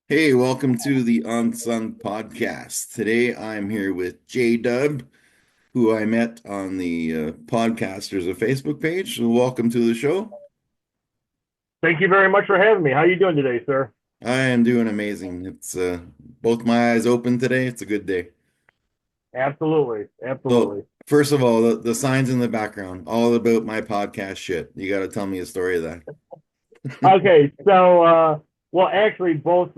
Hey, welcome to the UNSUNG Podcast. Today I'm here with JDUBBS, who I met on the Podcasters of Facebook page. So welcome to the show. Thank you very much for having me. How are you doing today, sir? I am doing amazing. It's both my eyes open today. It's a good day. Absolutely. So, Absolutely. first of all, the signs in the background, all about my podcast shit. You got to tell me a story of that. Okay, well, actually, both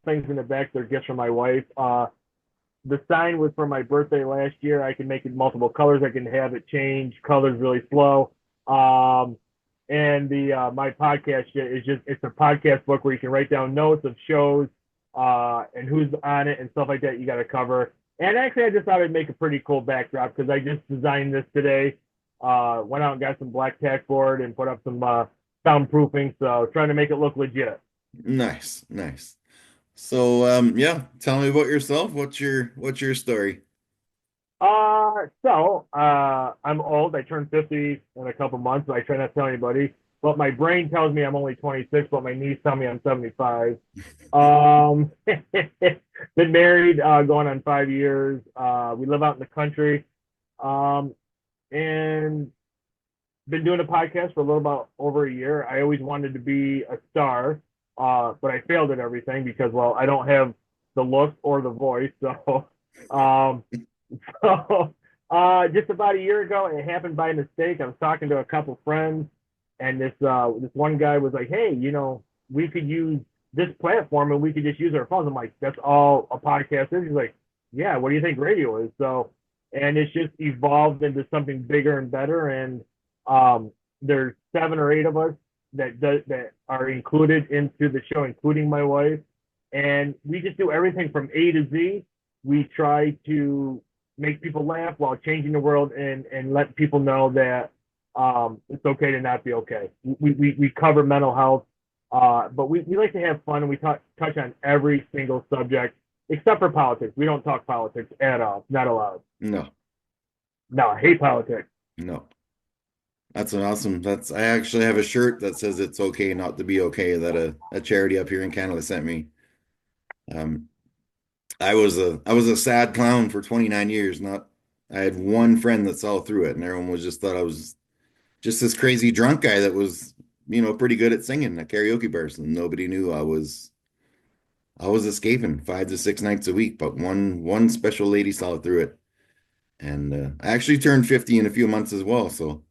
things in the back, they're gifts from my wife. The sign was for my birthday last year. I can make it multiple colors. I can have it change colors really slow. Um, and the my podcast is just it's a podcast book where you can write down notes of shows, and who's on it and stuff like that. You got to cover. And actually, I just thought I'd make a pretty cool backdrop because I just designed this today. Went out and got some black tack board and put up some soundproofing. So trying to make it look legit. Nice, nice. So, yeah, tell me about yourself. What's your story? I'm old. I turned 50 in a couple months, so I try not to tell anybody. But my brain tells me I'm only 26, but my knees tell me I'm 75. Been married, going on 5 years. We live out in the country, um, and been doing a podcast for a little about over a year. I always wanted to be a star, but I failed at everything because, well, I don't have the look or the voice. Um, so just about a year ago, it happened by mistake. I was talking to a couple friends, and this one guy was like, "Hey, we could use this platform, and we could just use our phones." I'm like, "That's all a podcast is." He's like, "Yeah, what do you think radio is?" And it's just evolved into something bigger and better. And there's 7 or 8 of us that are included into the show, including my wife, and we just do everything from A to Z. We try to make people laugh while changing the world and let people know that it's okay to not be okay. We cover mental health, but we like to have fun, and we touch on every single subject except for politics. We don't talk politics at all. Not allowed. No, No, I hate politics. no. That's an awesome. I actually have a shirt that says it's okay not to be okay that a charity up here in Canada sent me. Um, I was a sad clown for 29 years. Not I had one friend that saw through it, and everyone was just thought I was just this crazy drunk guy that was, pretty good at singing at karaoke bars, and nobody knew I was escaping 5 to 6 nights a week. But one special lady saw through it, and I actually turned 50 in a few months as well. So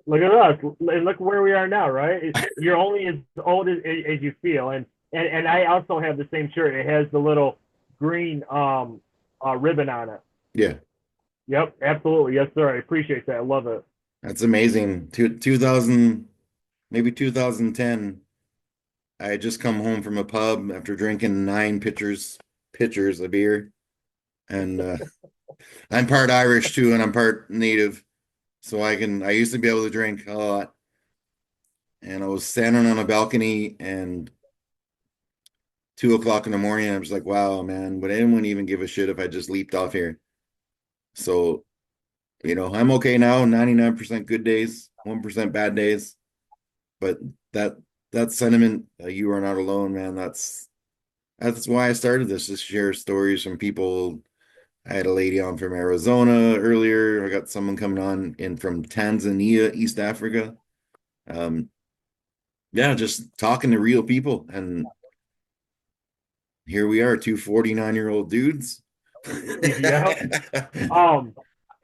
Look at us, and look where we are now, right? You're only as old as you feel, and I also have the same shirt. It has the little green ribbon on it. yeah. Yep, absolutely, yes, sir. I appreciate that. I love it. That's amazing. 2000, maybe 2010. I had just come home from a pub after drinking pitchers of beer, and I'm part Irish too, and I'm part native, so I used to be able to drink a lot. And I was standing on a balcony, and 2 o'clock in the morning, I was like, "Wow, man, would anyone even give a shit if I just leaped off here?" So, I'm okay now. 99% good days, 1% bad days. But that that sentiment, you are not alone, man. That's why I started this to share stories from people. I had a lady on from Arizona earlier. I got someone coming on in from Tanzania, East Africa. Um, yeah, just talking to real people. And here we are, two 49-year-old dudes. Yep.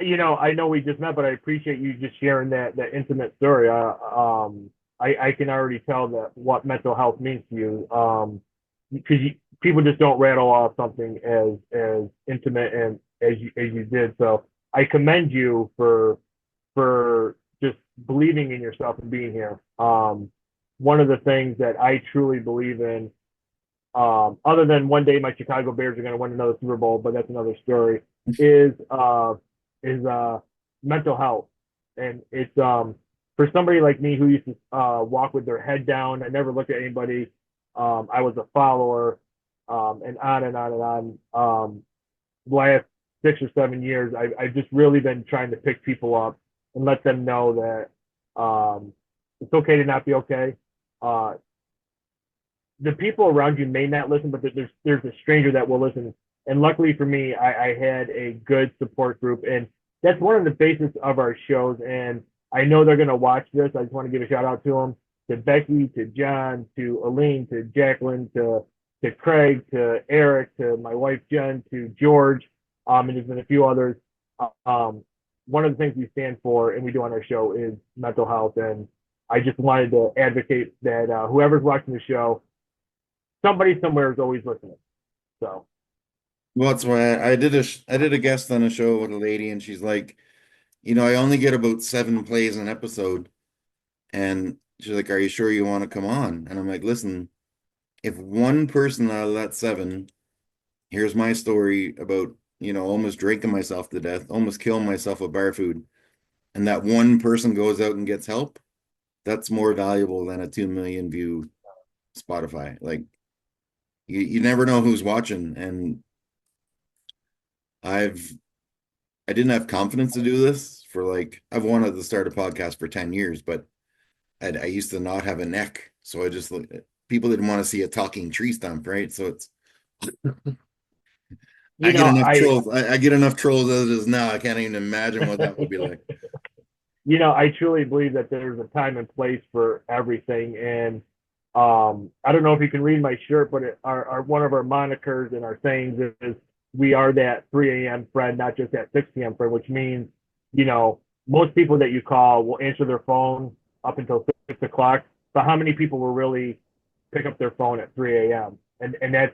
I know we just met, but I appreciate you just sharing that intimate story. I can already tell that what mental health means to you. Because people just don't rattle off something as intimate and as you did. So I commend you for just believing in yourself and being here. One of the things that I truly believe in, other than one day my Chicago Bears are going to win another Super Bowl, but that's another story, is mental health. And it's for somebody like me who used to walk with their head down. I never looked at anybody. I was a follower, and on and on and on. Last 6 or 7 years, I've just really been trying to pick people up and let them know that it's okay to not be okay. Uh, the people around you may not listen, but there's a stranger that will listen. And luckily for me, I had a good support group, and that's one of the basis of our shows. And I know they're gonna watch this. I just want to give a shout out to them, to Becky, to John, to Aline, to Jacqueline, to Craig, to Eric, to my wife Jen, to George, and there's been a few others. Um, One of the things we stand for and we do on our show is mental health, and I just wanted to advocate that whoever's watching the show, somebody somewhere is always listening. So, Well, that's why I did a guest on a show with a lady, and she's like, I only get about 7 plays an episode. And she's like, "Are you sure you want to come on?" And I'm like, "Listen, if one person out of that 7 here's my story about, almost drinking myself to death, almost killing myself with bar food, and that one person goes out and gets help, that's more valuable than a 2 million view Spotify. Like you never know who's watching. And I've I didn't have confidence to do this for like I've wanted to start a podcast for 10 years, but I used to not have a neck. So I just people didn't want to see a talking tree stump, right? So it's I you get know, enough I, trolls. I get enough trolls as it is now. I can't even imagine what that would be like. I truly believe that there's a time and place for everything. And I don't know if you can read my shirt, but our one of our monikers and our sayings is we are that 3 a.m. friend, not just that 6 p.m. friend, which means, most people that you call will answer their phone up until 6 o'clock. But how many people will really pick up their phone at 3 a.m.? And that's,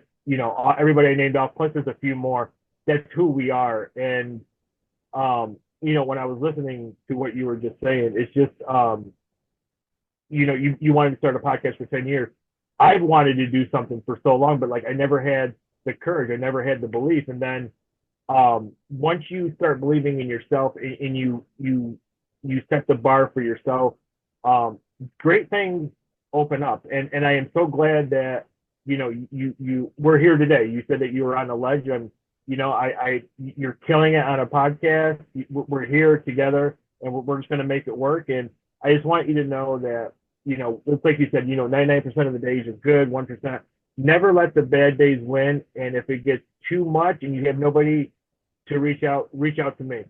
everybody I named off, plus there's a few more. That's who we are. And when I was listening to what you were just saying, it's just you wanted to start a podcast for 10 years. I've wanted to do something for so long, but like I never had the courage, I never had the belief. And then once you start believing in yourself and you set the bar for yourself, great things open up. And I am so glad that you we're here today. You said that you were on the ledge, and I you're killing it on a podcast. We're here together, and we're just going to make it work. And I just want you to know that it's like you said, 99% of the days are good, 1%. Never let the bad days win. And if it gets too much and you have nobody to reach out to me.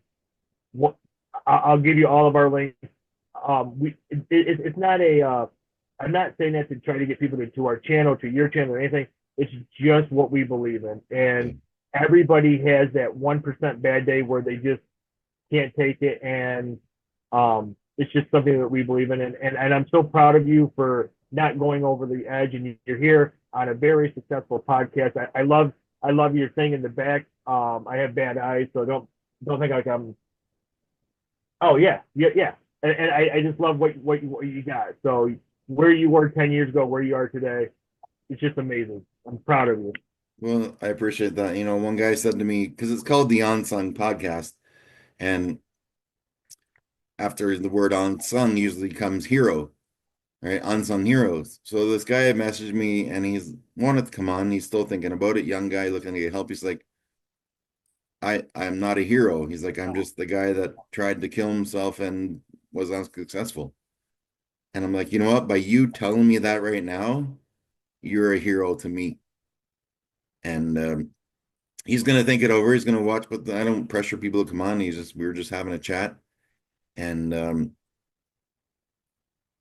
I'll give you all of our links. It's not a. I'm not saying that to try to get people to our channel, to your channel, or anything. It's just what we believe in, and everybody has that 1% bad day where they just can't take it, and it's just something that we believe in. And I'm so proud of you for not going over the edge, and you're here on a very successful podcast. I love your thing in the back. I have bad eyes, so don't think like I'm. Oh yeah, yeah, yeah. And I just love what you got. So where you were 10 years ago, where you are today, it's just amazing. I'm proud of you. Well, I appreciate that. One guy said to me, because it's called the Unsung Podcast, and after the word unsung usually comes hero, right? Unsung heroes. So this guy had messaged me and he's wanted to come on. He's still thinking about it. Young guy looking to get help. He's like, I'm not a hero. He's like, I'm just the guy that tried to kill himself and was unsuccessful. And I'm like, you know what? By you telling me that right now, you're a hero to me. And he's gonna think it over. He's gonna watch, but I don't pressure people to come on. We were just having a chat. And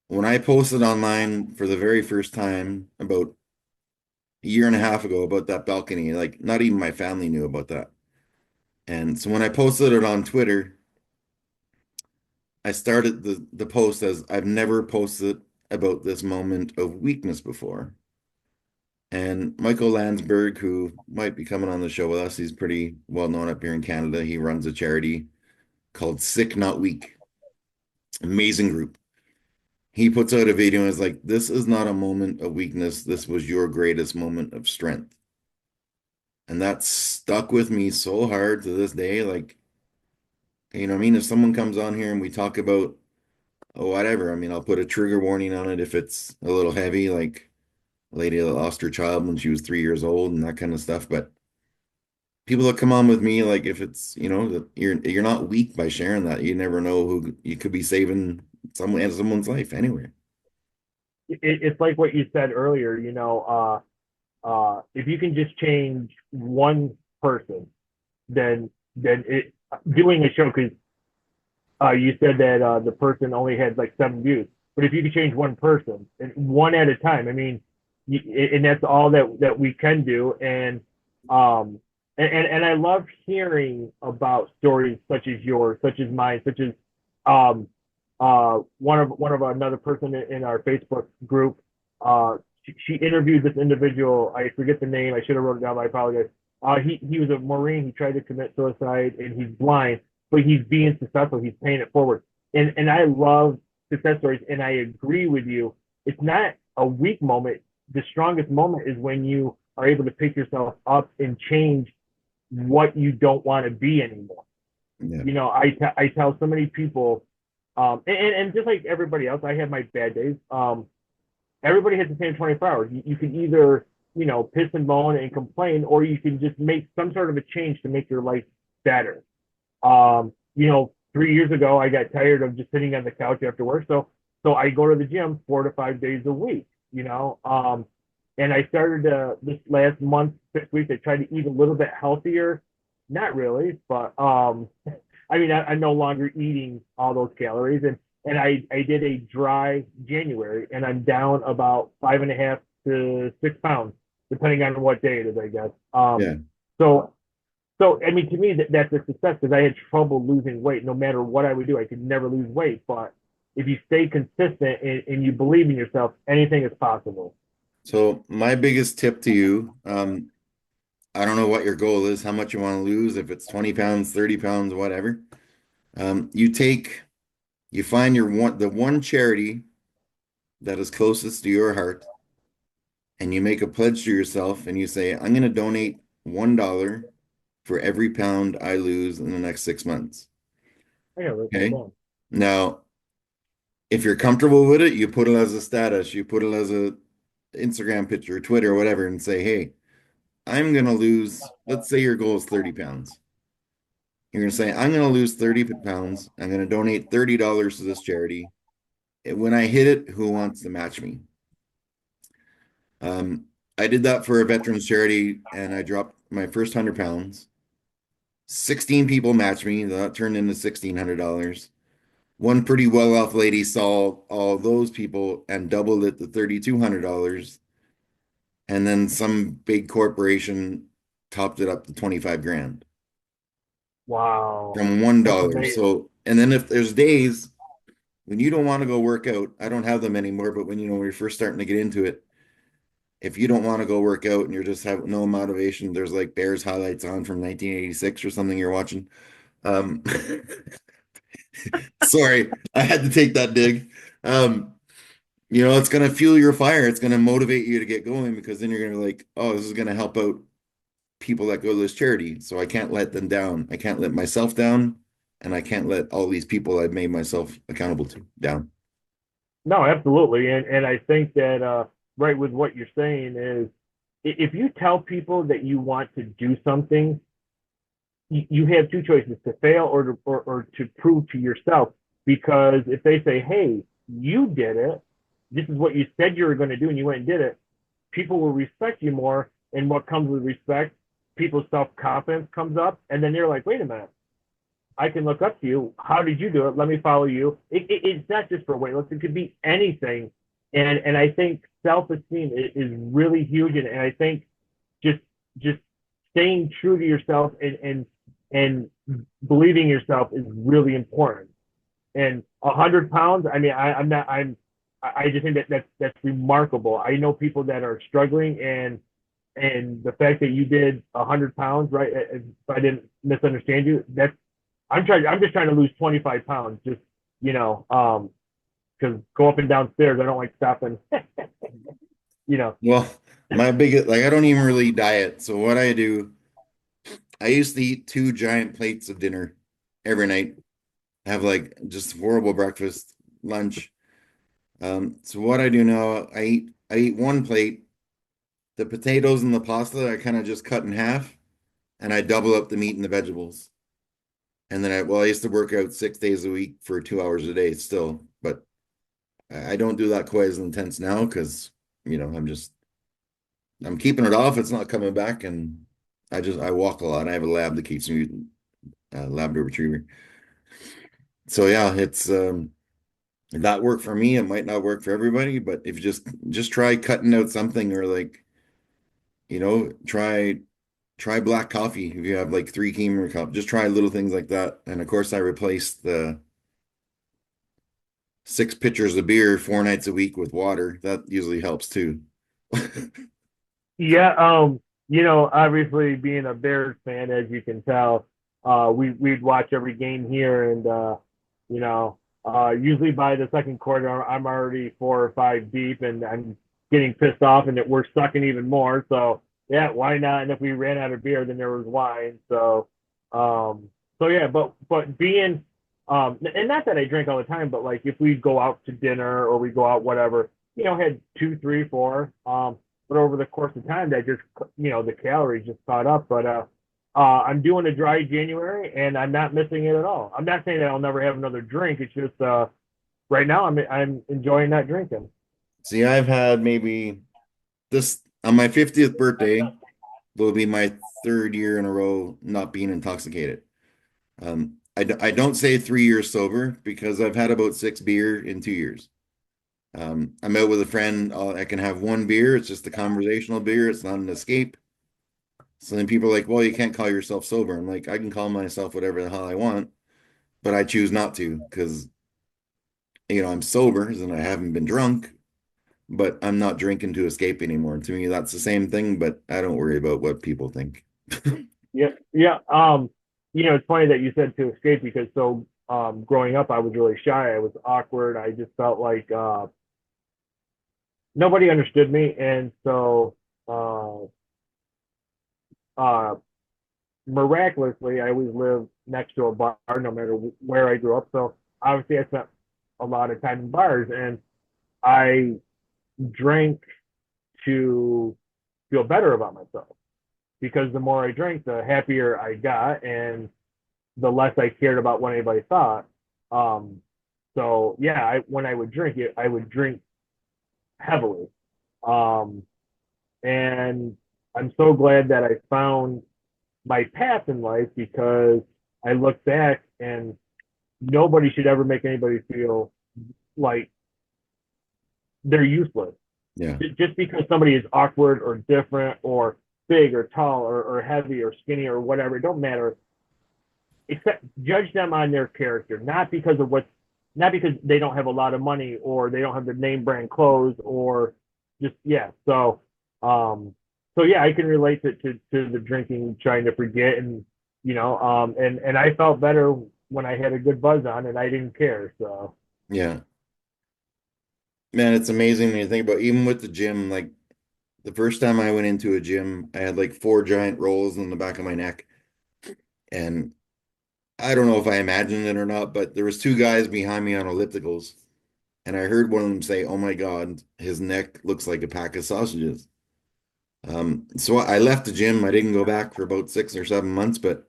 when I posted online for the very first time about a year and a half ago about that balcony, like not even my family knew about that. And so when I posted it on Twitter, I started the post as I've never posted about this moment of weakness before. And Michael Landsberg, who might be coming on the show with us, he's pretty well known up here in Canada. He runs a charity called Sick Not Weak. Amazing group. He puts out a video and is like, "This is not a moment of weakness. This was your greatest moment of strength." And that stuck with me so hard to this day. Like, what I mean? If someone comes on here and we talk about, oh, whatever, I mean, I'll put a trigger warning on it if it's a little heavy, like a lady that lost her child when she was 3 years old and that kind of stuff. But people that come on with me, like if it's, that you're not weak by sharing that. You never know who you could be saving someone's life anyway. it's like what you said earlier, if you can just change one person, then it doing a show, because you said that the person only had like 7 views, but if you could change one person and one at a time, I mean, and that's all that we can do. Um, and I love hearing about stories such as yours, such as mine, such as um, one of another person in our Facebook group. She interviewed this individual. I forget the name. I should have wrote it down. But I apologize. He was a Marine. He tried to commit suicide, and he's blind, but he's being successful. He's paying it forward. And I love success stories, and I agree with you. It's not a weak moment. The strongest moment is when you are able to pick yourself up and change what you don't want to be anymore. Yeah. I tell so many people, and just like everybody else, I have my bad days. Everybody has the same 24 hours. You can either, piss and moan and complain, or you can just make some sort of a change to make your life better. 3 years ago, I got tired of just sitting on the couch after work. So I go to the gym 4 to 5 days a week, and I started this last month, 6 weeks, I tried to eat a little bit healthier. Not really, but I mean, I'm no longer eating all those calories, and I did a dry January, and I'm down about 5.5 to 6 pounds, depending on what day it is, I guess. Yeah. So I mean, to me, that's a success, because I had trouble losing weight. No matter what I would do, I could never lose weight. But if you stay consistent and you believe in yourself, anything is possible. So my biggest tip to you, I don't know what your goal is, how much you want to lose, if it's 20 pounds, 30 pounds, whatever. You find the one charity that is closest to your heart, and you make a pledge to yourself, and you say, I'm going to donate $1 for every pound I lose in the next 6 months. I gotta write that Okay. down. Now, if you're comfortable with it, you put it as a status, you put it as a Instagram picture, Twitter, whatever, and say, hey, I'm going to lose, let's say your goal is 30 pounds. You're going to say, I'm going to lose 30 pounds. I'm going to donate $30 to this charity. And when I hit it, who wants to match me? Um, I did that for a veterans charity, and I dropped my first 100 pounds. 16 people matched me. That turned into $1,600. One pretty well-off lady saw all those people and doubled it to $3,200. And then some big corporation topped it up to 25 grand Wow, from one that's dollar. amazing. So, and then if there's days when you don't want to go work out, I don't have them anymore, but when when you're first starting to get into it, if you don't want to go work out and you're just have no motivation, there's like Bears highlights on from 1986 or something you're watching. Um, sorry, I had to take that dig. Um, it's going to fuel your fire. It's going to motivate you to get going, because then you're going to be like, oh, this is going to help out people that go to this charity. So I can't let them down. I can't let myself down. And I can't let all these people I've made myself accountable to down. No, absolutely, and I think that right with what you're saying is, if you tell people that you want to do something, you have two choices: to fail, or to prove to yourself. Because if they say, "Hey, you did it. This is what you said you were going to do, and you went and did it," people will respect you more. And what comes with respect, people's self confidence comes up, and then they're like, "Wait a minute, I can look up to you. How did you do it? Let me follow you." It's not just for weightlifting; it could be anything. And I think self esteem is really huge. And I think just just staying true to yourself and believing yourself is really important. And 100 pounds, I mean, I'm not, I just think that's remarkable. I know people that are struggling, and the fact that you did 100 pounds, right? If I didn't misunderstand you, I'm just trying to lose 25 pounds, just, because go up and down stairs, I don't like stopping, you know. Well, my biggest, like, I don't even really diet. So what I do, I used to eat two giant plates of dinner every night, have like just horrible breakfast, lunch. So what I do now, I eat one plate. The potatoes and the pasta, I kind of just cut in half, and I double up the meat and the vegetables. And then I used to work out 6 days a week for 2 hours a day still, but I don't do that quite as intense now because, I'm keeping it off. It's not coming back. And I walk a lot. I have a lab that keeps me, Labrador Retriever. So yeah, it's, that worked for me. It might not work for everybody, but if you just try cutting out something or like, try black coffee. If you have like three creamer cup, just try little things like that. And of course, I replaced the 6 pitchers of beer 4 nights a week with water. That usually helps too. Yeah, obviously being a Bears fan, as you can tell, we'd watch every game here, and usually by the second quarter, I'm already 4 or 5 deep, and I'm getting pissed off, and we're sucking even more. So yeah, why not? And if we ran out of beer, then there was wine. So yeah, but being and not that I drink all the time, but like if we go out to dinner or we go out whatever, had two, three, four. But over the course of time, that just the calories just caught up. But I'm doing a dry January, and I'm not missing it at all. I'm not saying that I'll never have another drink. It's just right now I'm enjoying not drinking. See, I've had maybe this on my 50th birthday will be my third year in a row not being intoxicated. I don't say 3 years sober because I've had about 6 beer in 2 years. I'm out with a friend. I can have one beer. It's just a conversational beer. It's not an escape. So then people are like, well, you can't call yourself sober. I'm like, I can call myself whatever the hell I want, but I choose not to because, I'm sober and I haven't been drunk, but I'm not drinking to escape anymore. To me, that's the same thing, but I don't worry about what people think. Yeah, yeah. It's funny that you said to escape because growing up I was really shy. I was awkward. I just felt like nobody understood me, and so uh, uh, miraculously, I always lived next to a bar, no matter where I grew up. So obviously, I spent a lot of time in bars, and I drank to feel better about myself because the more I drank, the happier I got, and the less I cared about what anybody thought. Um, so yeah, when I would drink it, I would drink heavily, um, and I'm so glad that I found my path in life because I look back and nobody should ever make anybody feel like they're useless. Yeah. Just because somebody is awkward or different or big or tall or heavy or skinny or whatever, it don't matter. Except judge them on their character, not because they don't have a lot of money or they don't have the name brand clothes or just yeah. So yeah, I can relate to the drinking, trying to forget, and and I felt better when I had a good buzz on and I didn't care. So Yeah. Man, it's amazing when you think about even with the gym, like the first time I went into a gym, I had like 4 giant rolls in the back of my neck. And I don't know if I imagined it or not, but there was 2 guys behind me on ellipticals. And I heard one of them say, "Oh my God, his neck looks like a pack of sausages." So I left the gym. I didn't go back for about 6 or 7 months, but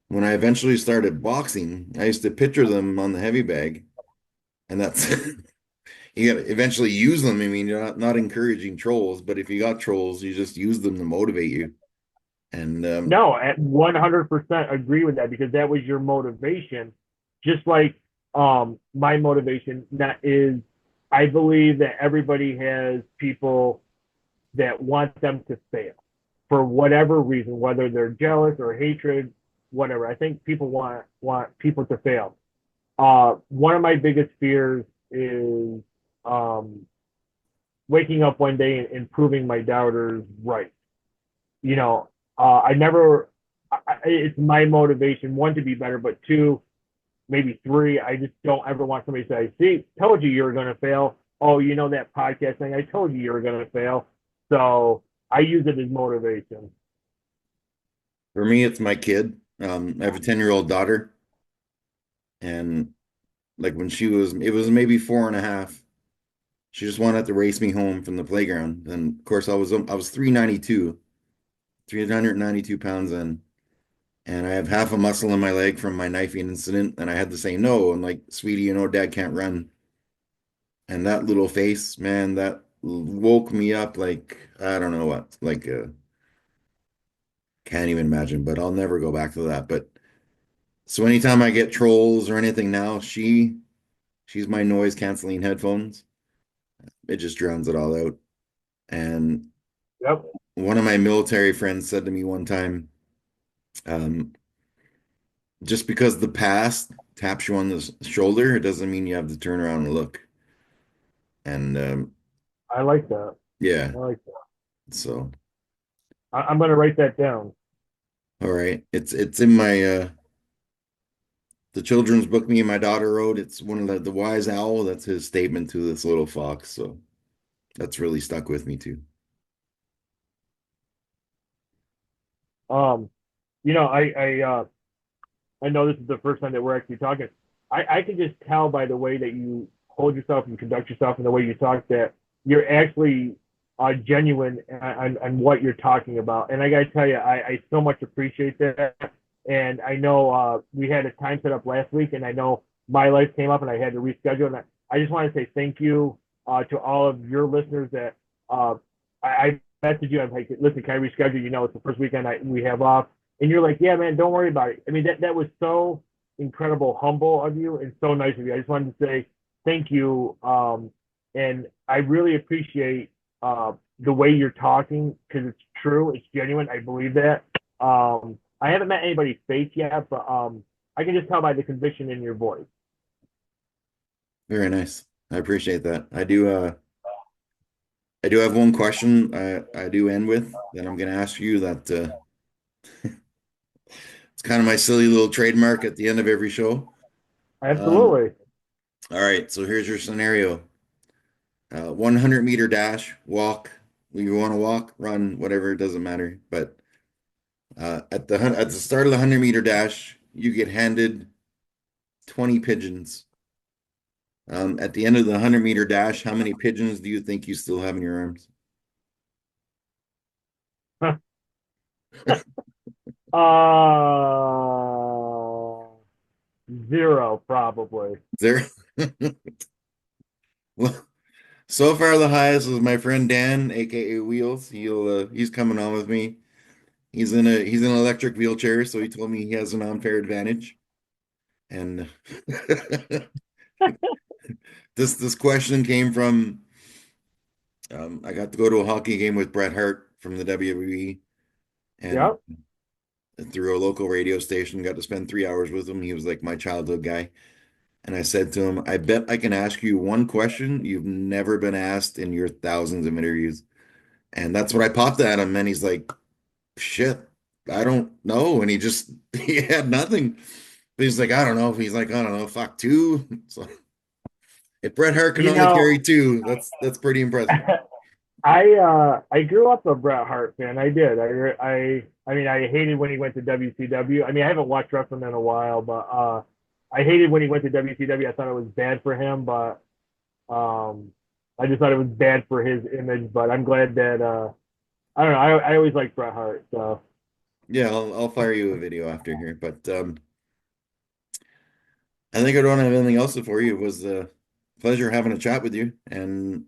when I eventually started boxing, I used to picture them on the heavy bag. And that's you got to eventually use them. I mean, you're not encouraging trolls, but if you got trolls, you just use them to motivate you. And no, at 100% agree with that because that was your motivation. Just like my motivation that is, I believe that everybody has people that want them to fail for whatever reason, whether they're jealous or hatred, whatever. I think people want people to fail. One of my biggest fears is um, waking up one day and proving my doubters right. You know, I never. It's my motivation one to be better, but two, maybe three. I just don't ever want somebody to say, "See, told you were going to fail." Oh, that podcast thing. I told you were going to fail. So I use it as motivation. for me, it's my kid. I have a 10-year-old daughter, and like when it was maybe 4.5. She just wanted to race me home from the playground. And of course, I was 392 pounds in, and I have half a muscle in my leg from my knifing incident. And I had to say no. And like, sweetie, Dad can't run. And that little face, man, that woke me up like I don't know what, like can't even imagine, but I'll never go back to that. But so anytime I get trolls or anything now, she's my noise canceling headphones. It just drowns it all out. And Yep. one of my military friends said to me one time, um, just because the past taps you on the shoulder, it doesn't mean you have to turn around and look. And I like that. yeah, I like that. so I'm going to write that down. all right, it's in my the children's book me and my daughter wrote. It's one of the wise owl. That's his statement to this little fox. So that's really stuck with me too. Um, you know, I know this is the first time that we're actually talking. I can just tell by the way that you hold yourself and conduct yourself and the way you talk that you're actually genuine on what you're talking about. And I got to tell you, I so much appreciate that. And I know we had a time set up last week, and I know my life came up and I had to reschedule. And I just want to say thank you to all of your listeners that I messaged you. I'm like, listen, can I reschedule? You know, it's the first weekend we have off. And you're like, yeah, man, don't worry about it. I mean, that was so incredible, humble of you, and so nice of you. I just wanted to say thank you. And I really appreciate the way you're talking because it's true, it's genuine. I believe that. I haven't met anybody fake yet, but I can just tell by the conviction in your voice. Very nice. I appreciate that. I do have one question I do end with that I'm going to ask you that it's kind of my silly little trademark at the end of every show. Um, Absolutely. all right, so here's your scenario. 100-meter dash, walk. You want to walk, run, whatever, it doesn't matter. But at the start of the 100-meter dash, you get handed 20 pigeons. At the end of the 100-meter dash, how many pigeons do you think you still have in your arms? Zero probably. There. Well, so far the highest is my friend Dan, aka Wheels. He's coming on with me. He's in an electric wheelchair, so he told me he has an unfair advantage. And this question came from I got to go to a hockey game with Bret Hart from the WWE, and Yep. through a local radio station, got to spend 3 hours with him. He was like my childhood guy. And I said to him, I bet I can ask you one question you've never been asked in your thousands of interviews. And that's what I popped at him. And he's like, shit, I don't know. And he had nothing. But he's like, I don't know. He's like, I don't know, fuck two. So if Bret Hart can You only know, carry two, that's pretty impressive. I grew up a Bret Hart fan. I did. I mean I hated when he went to WCW. I mean I haven't watched wrestling in a while, but I hated when he went to WCW. I thought it was bad for him, but I just thought it was bad for his image. But I'm glad that I don't know. I always liked Bret Hart. So Yeah, I'll fire you a video after here. But I think I don't have anything else for you. It was a pleasure having a chat with you and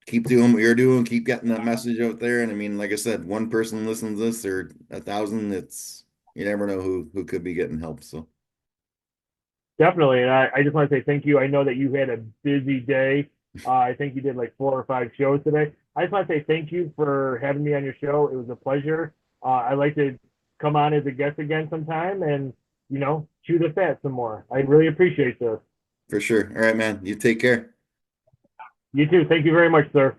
keep doing what you're doing, keep getting that message out there. And I mean, like I said, one person listens to this or 1,000, it's you never know who could be getting help. So definitely, and I just want to say thank you. I know that you had a busy day. I think you did like 4 or 5 shows today. I just want to say thank you for having me on your show. It was a pleasure. I'd like to come on as a guest again sometime and, chew the fat some more. I really appreciate this. for sure. All right, man. You take care. You too. Thank you very much, sir.